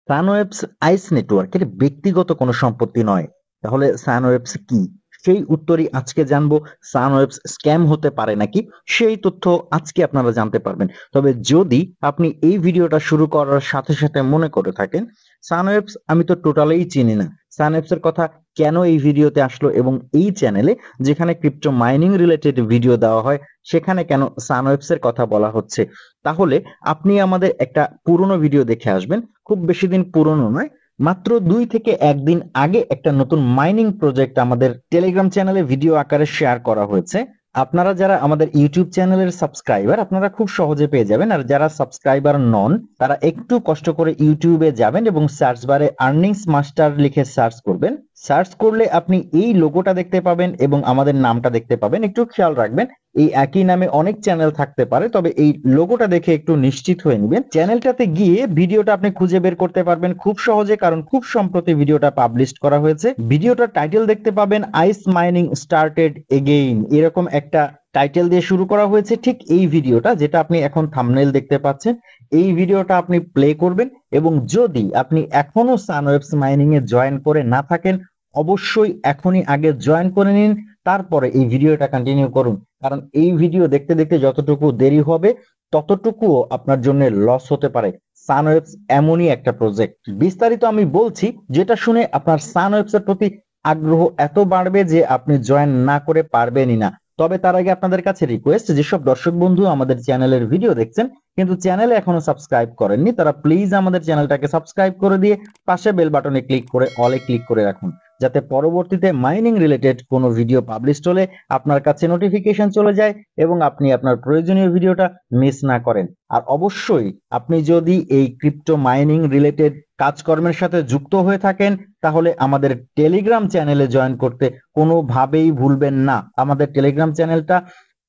সানওয়েবস আইস নেটওয়ার্কের ব্যক্তিগত কোনো সম্পত্তি নয়। তাহলে সানওয়েবস কি? সেই উত্তরই আজকে জানবো। সানওয়েবস স্ক্যাম হতে পারে নাকি? সেই তথ্য আজকে আপনারা জানতে পারবেন। তবে যদি আপনি এই ভিডিওটা শুরু করার সাথে সাথে মনে করে থাকেন সানওয়েবস আমি তো টোটালিই চিনি না, সানওয়েবস এর কথা কেন এই ভিডিওতে আসলো এবং এই চ্যানেলে যেখানে ক্রিপ্টো মাইনিং রিলেটেড ভিডিও দেওয়া হয় সেখানে কেন সানওয়েবস এর কথা বলা হচ্ছে, তাহলে আপনি আমাদের একটা পুরনো ভিডিও দেখে আসবেন। খুব বেশি দিন পুরনো নয়, মাত্র 2 থেকে 1 দিন আগে একটা নতুন মাইনিং প্রজেক্ট আমাদের টেলিগ্রাম চ্যানেলে ভিডিও আকারে শেয়ার করা হয়েছে। আপনারা যারা আমাদের ইউটিউব চ্যানেলের সাবস্ক্রাইবার আপনারা খুব সহজে পেয়ে যাবেন, আর যারা সাবস্ক্রাইবার নন তারা একটু কষ্ট করে ইউটিউবে যাবেন এবং সার্চ বারে আর্নিংস মাস্টার লিখে সার্চ করবেন। সার্চ করলে আপনি এই লোগোটা দেখতে পাবেন এবং আমাদের নামটা দেখতে পাবেন। একটু খেয়াল রাখবেন, এই একই নামে অনেক চ্যানেল থাকতে পারে, তবে এই লোগোটা দেখে একটু নিশ্চিত হয়ে নেবেন। চ্যানেলটাতে গিয়ে ভিডিওটা আপনি খুঁজে বের করতে পারবেন খুব সহজে, কারণ খুব সম্প্রতি ভিডিওটা পাবলিশ করা হয়েছে। ভিডিওটার টাইটেল দেখতে পাবেন আইস মাইনিং স্টার্টেড এগেইন, এরকম একটা টাইটেল দিয়ে শুরু করা হয়েছে। ঠিক এই ভিডিওটা যেটা আপনি এখন থাম্বনেইল দেখতে পাচ্ছেন, এই ভিডিওটা আপনি প্লে করবেন এবং যদি আপনি এখনো সানওয়েবস মাইনিং এ জয়েন করে না থাকেন অবশ্যই এখনই আগে জয়েন করে নিন, তারপরে এই ভিডিওটা কন্টিনিউ করুন। কারণ এই ভিডিও দেখতে দেখতে যতটুকু দেরি হবে ততটুকুও আপনার জন্য লস হতে পারে। সানওয়েবস এমনই একটা প্রজেক্ট, বিস্তারিত আমি বলছি, যেটা শুনে আপনার সানওয়েবস এর প্রতি আগ্রহ এত বাড়বে যে আপনি জয়েন না করে পারবেনই না। তবে তার আগে আপনাদের কাছে রিকোয়েস্ট, যেসব দর্শক বন্ধু আমাদের চ্যানেলের ভিডিও দেখছেন কিন্তু চ্যানেলে এখনো সাবস্ক্রাইব করেননি তারা প্লিজ আমাদের চ্যানেলটাকে সাবস্ক্রাইব করে দিয়ে পাশে বেল বাটনে ক্লিক করে অলে ক্লিক করে রাখুন, যাতে পরবর্তীতে মাইনিং রিলেটেড কোনো ভিডিও পাবলিশ হলে আপনার কাছে নোটিফিকেশন চলে যায় এবং আপনি আপনার প্রয়োজনীয় ভিডিওটা মিস না করেন। আর অবশ্যই আপনি যদি এই ক্রিপ্টো মাইনিং রিলেটেড কাজকর্মের সাথে যুক্ত হয়ে থাকেন তাহলে আমাদের টেলিগ্রাম চ্যানেলে জয়েন করতে কোনোভাবেই ভুলবেন না। আমাদের টেলিগ্রাম চ্যানেলটা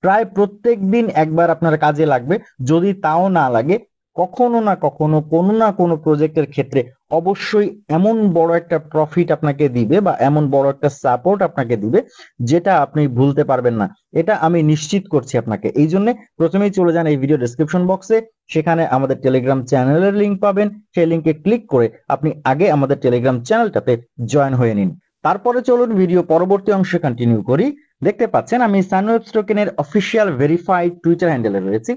প্রায় প্রত্যেক দিন একবার আপনার কাজে লাগবে। যদি তাও না লাগে কখনো না কখনো কোনো না কোনো প্রজেক্টের ক্ষেত্রে অবশ্যই এমন বড় একটা প্রফিট আপনাকে দিবে বা এমন বড় একটা সাপোর্ট আপনাকে দিবে যেটা আপনি ভুলতে পারবেন না। এটা আমি নিশ্চিত করছি আপনাকে। এই জন্য প্রথমেই চলে যান এই ভিডিও ডেসক্রিপশন বক্সে, সেখানে আমাদের টেলিগ্রাম চ্যানেলের লিংক পাবেন। সেই লিংকে ক্লিক করে আপনি আগে আমাদের টেলিগ্রাম চ্যানেলটাতে জয়েন হয়ে নিন। তারপরে চলুন ভিডিও পরবর্তী অংশে কন্টিনিউ করি। দেখতে পাচ্ছেন আমি সানওয়েবস টোকেনের অফিসিয়াল ভেরিফাইড টুইটার হ্যান্ডেলে রয়েছি।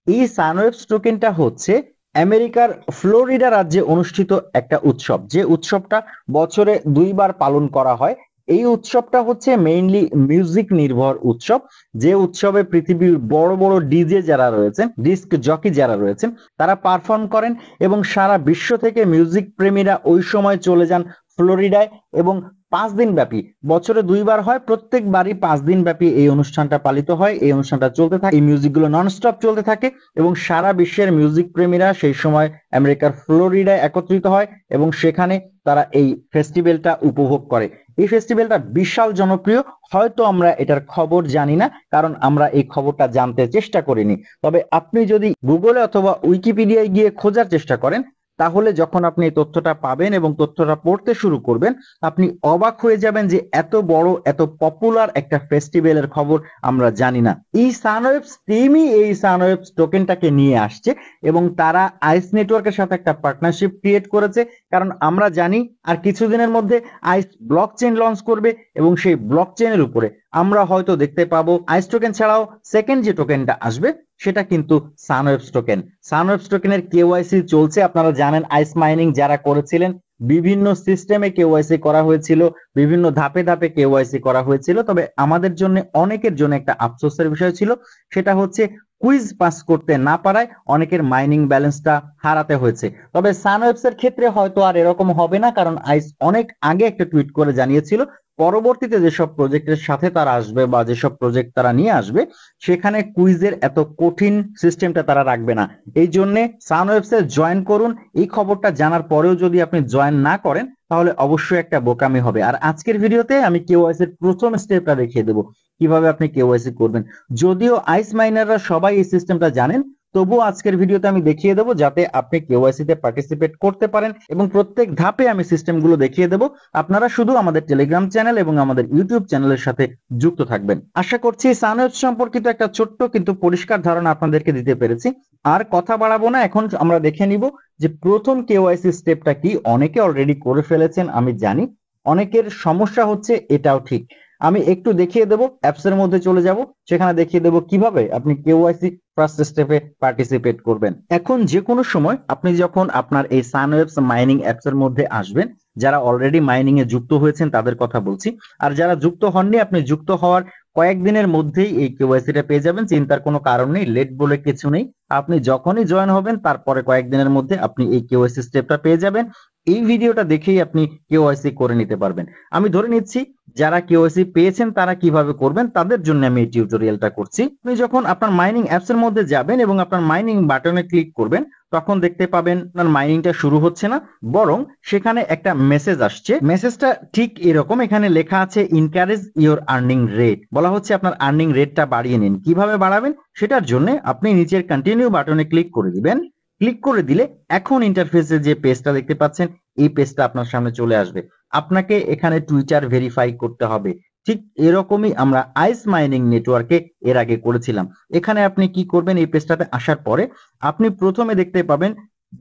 এই সানওয়েবস টোকেনটা হচ্ছে আমেরিকার ফ্লোরিডা রাজ্যে অনুষ্ঠিত একটা উৎসব, যে উৎসবটা বছরে 2বার পালন করা হয়। এই উৎসবটা হচ্ছে মেইনলি মিউজিক নির্ভর উৎসব, যে উৎসবে পৃথিবীর বড় বড় ডিজে যারা রয়েছেন, ডিস্ক জকি যারা রয়েছেন, তারা পারফর্ম করেন এবং সারা বিশ্ব থেকে মিউজিক প্রেমীরা ওই সময় চলে যান ফ্লোরিডায়। এবং 5 দিন ব্যাপী, বছরে 2বার হয়, প্রত্যেকবারই 5 দিন ব্যাপী এই অনুষ্ঠানটা পালিত হয়। এই অনুষ্ঠানটা চলতে থাকে, এই মিউজিকগুলো ননস্টপ চলতে থাকে এবং সারা বিশ্বের মিউজিক প্রেমীরা সেই সময় আমেরিকার ফ্লোরিডায় একত্রিত হয় এবং সেখানে তারা এই ফেস্টিভ্যালটা উপভোগ করে। এই ফেস্টিভ্যালটা বিশাল জনপ্রিয়, হয়তো আমরা এটার খবর জানি না কারণ আমরা এই খবরটা জানতে চেষ্টা করিনি। তবে আপনি যদি গুগলে অথবা উইকিপিডিয়ায় গিয়ে খোঁজার চেষ্টা করেন তাহলে যখন আপনি এই তথ্যটা পাবেন এবং তথ্যটা পড়তে শুরু করবেন আপনি অবাক হয়ে যাবেন যে এত বড় এত পপুলার একটা ফেস্টিভ্যালের খবর আমরা জানি না। এই সানওয়েবস টিমই এই সানওয়েবস টোকেনটাকে নিয়ে আসছে এবং তারা আইস নেটওয়ার্কের সাথে একটা পার্টনারশিপ ক্রিয়েট করেছে, কারণ আমরা জানি আর কিছুদিনের মধ্যে আইস ব্লকচেন লঞ্চ করবে এবং সেই ব্লকচেনের উপরে আমরা হয়তো দেখতে পাবো আইস টোকেন ছাড়াও সেকেন্ড যে টোকেনটা আসবে সেটা কিন্তু সানওয়েবস টোকেন। সানওয়েবস টোকেনের কেওয়াইসি চলছে, আপনারা জানেন আইস মাইনিং যারা করেছিলেন বিভিন্ন সিস্টেমে কেওয়াইসি করা হয়েছিল, বিভিন্ন ধাপে ধাপে কেওয়াইসি করা হয়েছিল। তবে আমাদের জন্য অনেকের জন্য একটা আফসোসের বিষয় ছিল, সেটা হচ্ছে কুইজ পাস করতে না পারায় অনেকের মাইনিং ব্যালেন্সটা হারাতে হয়েছে। তবে সানওয়েবস এর ক্ষেত্রে হয়তো আর এরকম হবে না, কারণ আইস অনেক আগে একটা টুইট করে জানিয়েছিল পরবর্তীতে যেসব প্রজেক্টের সাথে তারা আসবে বা যেসব প্রজেক্ট তারা নিয়ে আসবে সেখানে কুইজের এত কঠিন সিস্টেমটা তারা রাখবে না। এই জন্য সানওয়েবসে জয়েন করুন। এই খবরটা জানার পরেও যদি আপনি জয়েন না করেন তাহলে অবশ্যই একটা বোকামি হবে। আর আজকের ভিডিওতে আমি কেওয়াইসি এর প্রথম স্টেপটা দেখিয়ে দেবো কিভাবে আপনি কেওয়াইসি করবেন। যদিও আইস মাইনাররা সবাই এই সিস্টেমটা জানেন, তবুও আজকের ভিডিওতে আমি দেখিয়ে দেবো যাতে আপনি কেওয়াইসি তে পার্টিসিপেট করতে পারেন এবং প্রত্যেক ধাপে আমি সিস্টেমগুলো দেখিয়ে দেবো। আপনারা শুধু আমাদের টেলিগ্রাম চ্যানেল এবং আমাদের ইউটিউব চ্যানেলের সাথে যুক্ত থাকবেন। আশা করছি সানওয়েবস সম্পর্কিত একটা ছোট্ট কিন্তু পরিষ্কার ধারণা আপনাদেরকে দিতে পেরেছি। আর কথা বাড়াবো না, এখন আমরা দেখে নিব যে প্রথম কেওয়াইসি স্টেপটা কি। অনেকে অলরেডি করে ফেলেছেন আমি জানি, অনেকের সমস্যা হচ্ছে, এটাও ঠিক। আমি একটু দেখিয়ে দেবো, অ্যাপস এর মধ্যে চলে যাব, সেখানে দেখিয়ে দেবো কিভাবে আপনি কেওয়াইসি ফার্স্ট স্টেপে পার্টিসিপেট করবেন। এখন যে কোনো সময় আপনি যখন আপনার এই সানওয়েবস মাইনিং অ্যাপস এর মধ্যে আসবেন, যারা অলরেডি মাইনিং এ যুক্ত হয়েছেন তাদের কথা বলছি, আর যারা যুক্ত হননি আপনি যুক্ত হওয়ার কয়েকদিনের মধ্যেই এই কেওয়াইসিটা পেয়ে যাবেন। চিন্তার কোনো কারণ নেই, লেট বলে কিছু নেই। আপনি যখনই জয়েন হবেন তারপরে কয়েকদিনের মধ্যে আপনি এই কেওয়াইসি স্টেপটা পেয়ে যাবেন। এই ভিডিওটা দেখেই আপনি কেওয়াইসি করে নিতে পারবেন। আমি ধরে নিচ্ছি যারা কেওয়াইসি পেয়েছেন তারা কিভাবে করবেন তাদের জন্য আমি এই টিউটোরিয়ালটা করছি। আপনি যখন আপনার মাইনিং অ্যাপস এর মধ্যে যাবেন এবং আপনার মাইনিং বাটনে ক্লিক করবেন, তখন দেখতে পাবেন আপনার মাইনিংটা শুরু হচ্ছে না, বরং সেখানে একটা মেসেজ আসছে। মেসেজটা ঠিক এরকম, এখানে লেখা আছে ইনকারেজ ইওর আর্নিং রেট। বলা হচ্ছে আপনার আর্নিং রেটটা বাড়িয়ে নিন। কিভাবে বাড়াবেন সেটার জন্য আপনি নিচের কন্টিনিউ বাটনে ক্লিক করে দিবেন। ক্লিক করে দিলে এখন ইন্টারফেসে যে পেজটা দেখতে পাচ্ছেন এই পেজটা আপনার সামনে চলে আসবে। আপনাকে এখানে টুইটার ভেরিফাই করতে হবে। ঠিক এরকমই আমরা আইস মাইনিং নেটওয়ার্কে এর আগে করেছিলাম। এখানে আপনি কি করবেন, এই পেজটাতে আসার পরে আপনি প্রথমে দেখতে পাবেন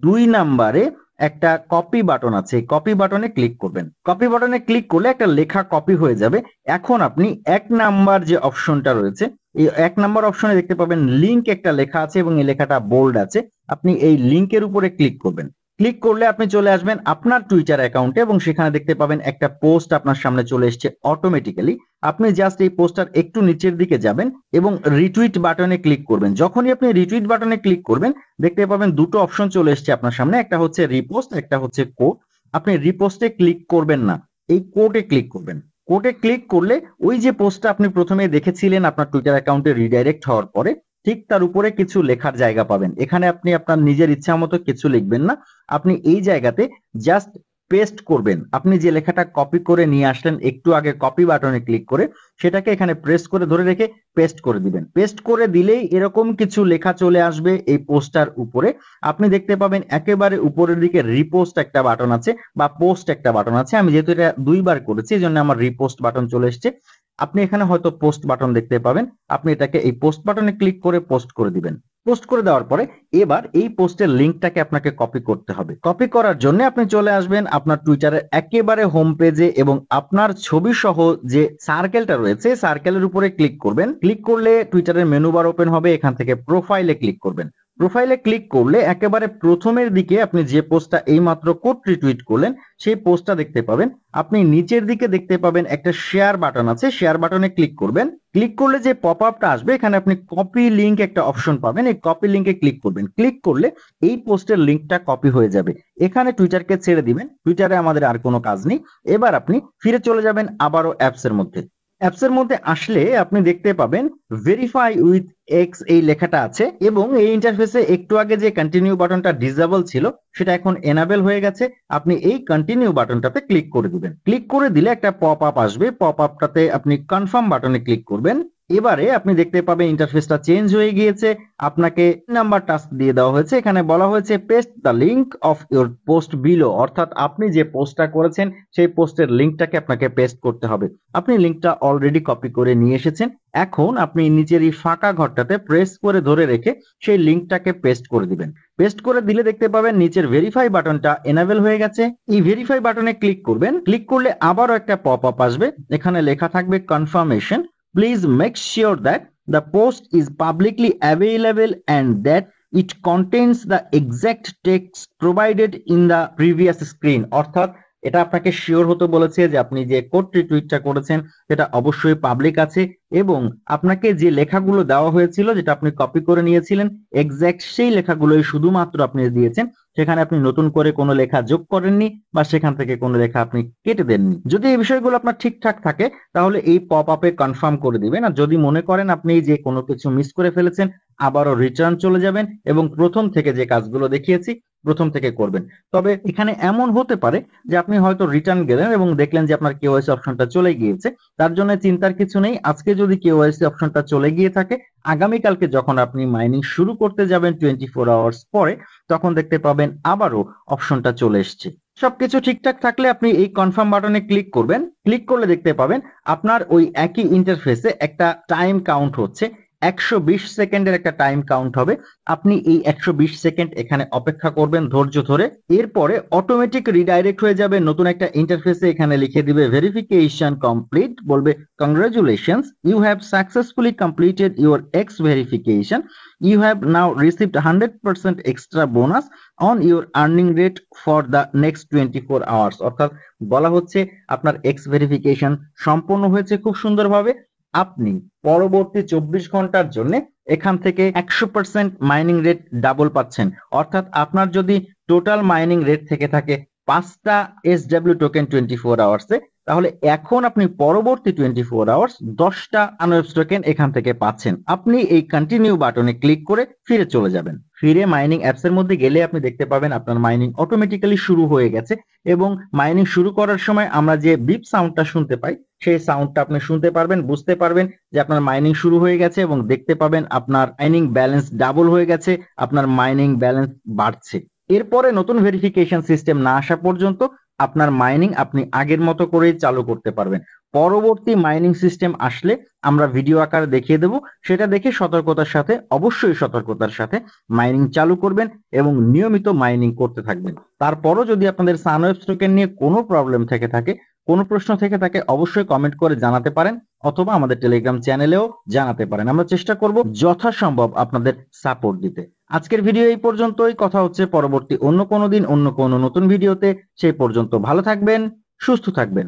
2 নাম্বারে একটা কপি বাটন আছে। কপি বাটনে ক্লিক করবেন। কপি বাটনে ক্লিক করলে একটা লেখা কপি হয়ে যাবে। এখন আপনি 1 নাম্বার যে অপশনটা রয়েছে, এই 1 নাম্বার অপশনে দেখতে পাবেন লিংক একটা লেখা আছে এবং এই লেখাটা বোল্ড আছে। আপনি এই লিংকের উপরে ক্লিক করবেন। ক্লিক করলে আপনি চলে আসবেন আপনার টুইটার অ্যাকাউন্টে এবং সেখানে দেখতে পাবেন একটা পোস্ট আপনার সামনে চলে এসেছে অটোমেটিক্যালি। আপনি জাস্ট এই পোস্টটার একটু নিচের দিকে যাবেন এবং রিটুইট বাটনে ক্লিক করবেন। যখনই আপনি রিটুইট বাটনে ক্লিক করবেন দেখতে পাবেন দুটো অপশন চলে এসেছে আপনার সামনে, একটা হচ্ছে রিপোস্ট, একটা হচ্ছে কোট। আপনি রিপোস্টে ক্লিক করবেন না, এই কোটে ক্লিক করবেন। কোটে ক্লিক করলে ওই যে পোস্টটা আপনি প্রথমে দেখেছিলেন আপনার টুইটার অ্যাকাউন্টে রিডাইরেক্ট হওয়ার পরে, ঠিক তার উপরে কিছু লেখার জায়গা পাবেন। এখানে আপনি আপনার নিজের ইচ্ছা মতো কিছু লিখবেন না, আপনি এই জায়গাতে জাস্ট পেস্ট করবেন। আপনি যে লেখাটা কপি করে নিয়ে আসলেন একটু আগে কপি বাটনে ক্লিক করে, সেটাকে এখানে প্রেস করে ধরে রেখে পেস্ট করে দিবেন। পেস্ট করে দিলেই এরকম কিছু লেখা চলে আসবে এই পোস্টার উপরে। আপনি দেখতে পাবেন একেবারে উপরের দিকে রিপোস্ট একটা বাটন আছে বা পোস্ট একটা বাটন আছে। আমি যেহেতু এটা 2 বার করেছি এই জন্য আমার রিপোস্ট বাটন চলে এসেছে। আপনি এখানে হয়তো পোস্ট বাটন দেখতে পাবেন, আপনি এটাকে এই পোস্ট বাটনে ক্লিক করে পোস্ট করে দিবেন। পোস্ট করে দেওয়ার পরে এবার এই পোস্টের লিংকটাকে আপনাকে কপি করতে হবে। কপি করার জন্য আপনি চলে আসবেন আপনার টুইটারের একেবারে হোম পেজে এবং আপনার ছবি সহ যে সার্কেলটা রয়েছে সার্কেলের উপরে ক্লিক করবেন। ক্লিক করলে টুইটারের মেনু বার ওপেন হবে, এখান থেকে প্রোফাইলে ক্লিক করবেন। প্রোফাইলে ক্লিক করলে একেবারে প্রথমের দিকে আপনি যে পোস্টটা এইমাত্র কোট রিটুইট করলেন সেই পোস্টটা দেখতে পাবেন। আপনি নিচের দিকে দেখতে পাবেন একটা শেয়ার বাটন আছে, শেয়ার বাটনে ক্লিক করবেন। ক্লিক করলে যে পপ আপটা আসবে এখানে আপনি কপি লিংক একটা অপশন পাবেন, এই কপি লিংকে ক্লিক করবেন। ক্লিক করলে এই পোস্টের লিংকটা কপি হয়ে যাবে। এখানে টুইটারকে ছেড়ে দিবেন, টুইটারে আমাদের আর কোনো কাজ নেই। এবার আপনি ফিরে চলে যাবেন আবারও অ্যাপস এর মধ্যে। অ্যাপস এর মধ্যে আসলে আপনি দেখতে পাবেন ভেরিফাই উইথ এক্স এই লেখাটা আছে এবং এই ইন্টারফেসে একটু আগে যে কন্টিনিউ বাটনটা ডিসেবল ছিল সেটা এখন এনাবেল হয়ে গেছে। আপনি এই কন্টিনিউ বাটনটাতে ক্লিক করে দিবেন। ক্লিক করে দিলে একটা পপ আপ আসবে, পপ আপটাতে আপনি কনফার্ম বাটনে ক্লিক করবেন। এবারে আপনি দেখতে পাবেন ইন্টারফেসটা চেঞ্জ হয়ে গিয়েছে। আপনাকে নাম্বার টাস্ক দিয়ে দেওয়া হয়েছে, এখানে বলা হয়েছে paste the link of your post below, অর্থাৎ আপনি যে পোস্টটা করেছেন সেই পোস্টের লিংকটাকে আপনাকে পেস্ট করতে হবে। আপনি লিংকটা অলরেডি কপি করে নিয়ে এসেছেন। এখন আপনি নিচের এই ফাঁকা ঘরটাতে প্রেস করে ধরে রেখে সেই লিংকটাকে পেস্ট করে দিবেন। পেস্ট করে দিলে দেখতে পাবেন নিচের ভেরিফাই বাটনটা এনাবেল হয়ে গেছে। এই ভেরিফাই বাটনে ক্লিক করবেন। ক্লিক করলে আবারও একটা পপ আপ আসবে, এখানে লেখা থাকবে confirmation. Please make sure that the post is publicly available and that it contains the exact text provided in the previous screen। অর্থাৎ এটা আপনাকে শিওর হতে বলেছে যে আপনি যে কোড রিটুইটটা করেছেন সেটা অবশ্যই পাবলিক আছে এবং আপনাকে যে লেখাগুলো দেওয়া হয়েছিল যেটা আপনি কপি করে নিয়েছিলেন এক্সাক্ট সেই লেখাগুলোই শুধুমাত্র আপনি দিয়েছেন। সেখানে আপনি নতুন করে কোনো লেখা যোগ করেননি বা সেখান থেকে কোনো লেখা আপনি কেটে দেননি। যদি এই বিষয়গুলো আপনার ঠিকঠাক থাকে তাহলে এই পপ আপে কনফার্ম করে দিবেন। আর যদি মনে করেন আপনি যে কোনো কিছু মিস করে ফেলেছেন আবারও রিটার্ন চলে যাবেন এবং প্রথম থেকে যে কাজগুলো দেখিয়েছি প্রথম থেকে করবেন। তবে এখানে এমন হতে পারে যে আপনি হয়তো রিটার্ন গেলেন এবং দেখলেন যে আপনার কেওয়াইসি অপশনটা চলে গিয়েছে। তার জন্য চিন্তার কিছু নেই। আজকে যদি কেওয়াইসি অপশনটা চলে গিয়ে থাকে, আগামীকালকে যখন আপনি মাইনিং শুরু করতে যাবেন 24 আওয়ার্স পরে, তখন দেখতে পাবেন আবারও অপশনটা চলে এসছে। সবকিছু ঠিকঠাক থাকলে আপনি এই কনফার্ম বাটনে ক্লিক করবেন। ক্লিক করলে দেখতে পাবেন আপনার ওই একই ইন্টারফেসে একটা টাইম কাউন্ট হচ্ছে। 120 সেকেন্ডের একটা টাইম কাউন্ট হবে। আপনি এই 120 সেকেন্ড এখানে অপেক্ষা করবেন ধৈর্য ধরে। এরপরে অটোমেটিক রিডাইরেক্ট হয়ে যাবে নতুন একটা ইন্টারফেসে। এখানে লিখে দিবে ভেরিফিকেশন কমপ্লিট, বলবে congratulations, you have successfully completed your X verification, you have now received 100% extra bonus on your earning rate for the next 24 hours. অর্থাৎ বলা হচ্ছে আপনার এক্স ভেরিফিকেশন সম্পন্ন হয়েছে খুব সুন্দরভাবে। আপনি পরবর্তী 24 ঘন্টার জন্য এখান থেকে 100% মাইনিং রেট ডাবল পাচ্ছেন। অর্থাৎ আপনার যদি টোটাল মাইনিং রেট থেকে থাকে 5টা এসডব্লিউ টোকেন 24 আওয়ার্সে, তাহলে এখন আপনি পরবর্তী 24 আওয়ার্স 10টা আনওয়েবস টোকেন এখান থেকে পাচ্ছেন। আপনি এই কন্টিনিউ বাটনে ক্লিক করে ফিরে চলে যাবেন। ফিরে মাইনিং অ্যাপস এর মধ্যে গেলে আপনি দেখতে পাবেন আপনার মাইনিং অটোমেটিক্যালি শুরু হয়ে গেছে। এবং মাইনিং শুরু করার সময় আমরা যে বিপ সাউন্ডটা শুনতে পাই, সেই সাউন্ডটা আপনি শুনতে পারবেন, বুঝতে পারবেন যে আপনার মাইনিং শুরু হয়ে গেছে এবং দেখতে পাবেন আপনার মাইনিং ব্যালেন্স ডাবল হয়ে গেছে, আপনার মাইনিং ব্যালেন্স বাড়ছে। এরপরে নতুন ভেরিফিকেশন সিস্টেম না আসা পর্যন্ত আপনার মাইনিং আপনি আগের মতো করেই চালু করতে পারবেন। পরবর্তী মাইনিং সিস্টেম আসলে আমরা ভিডিও আকারে দেখিয়ে দেব, সেটা দেখে সতর্কতার সাথে, অবশ্যই সতর্কতার সাথে মাইনিং চালু করবেন এবং নিয়মিত মাইনিং করতে থাকবেন। তারপরও যদি আপনাদের সানওয়েবস টোকেন নিয়ে কোনো প্রবলেম থেকে থাকে, কোনো প্রশ্ন থেকে থাকে, অবশ্যই কমেন্ট করে জানাতে পারেন অথবা আমাদের টেলিগ্রাম চ্যানেলেও জানাতে পারেন। আমরা চেষ্টা করব যথাসম্ভব আপনাদের সাপোর্ট দিতে। আজকের ভিডিও এই পর্যন্তই। কথা হচ্ছে পরবর্তী অন্য কোনো দিন অন্য কোনো নতুন ভিডিওতে। সেই পর্যন্ত ভালো থাকবেন, সুস্থ থাকবেন।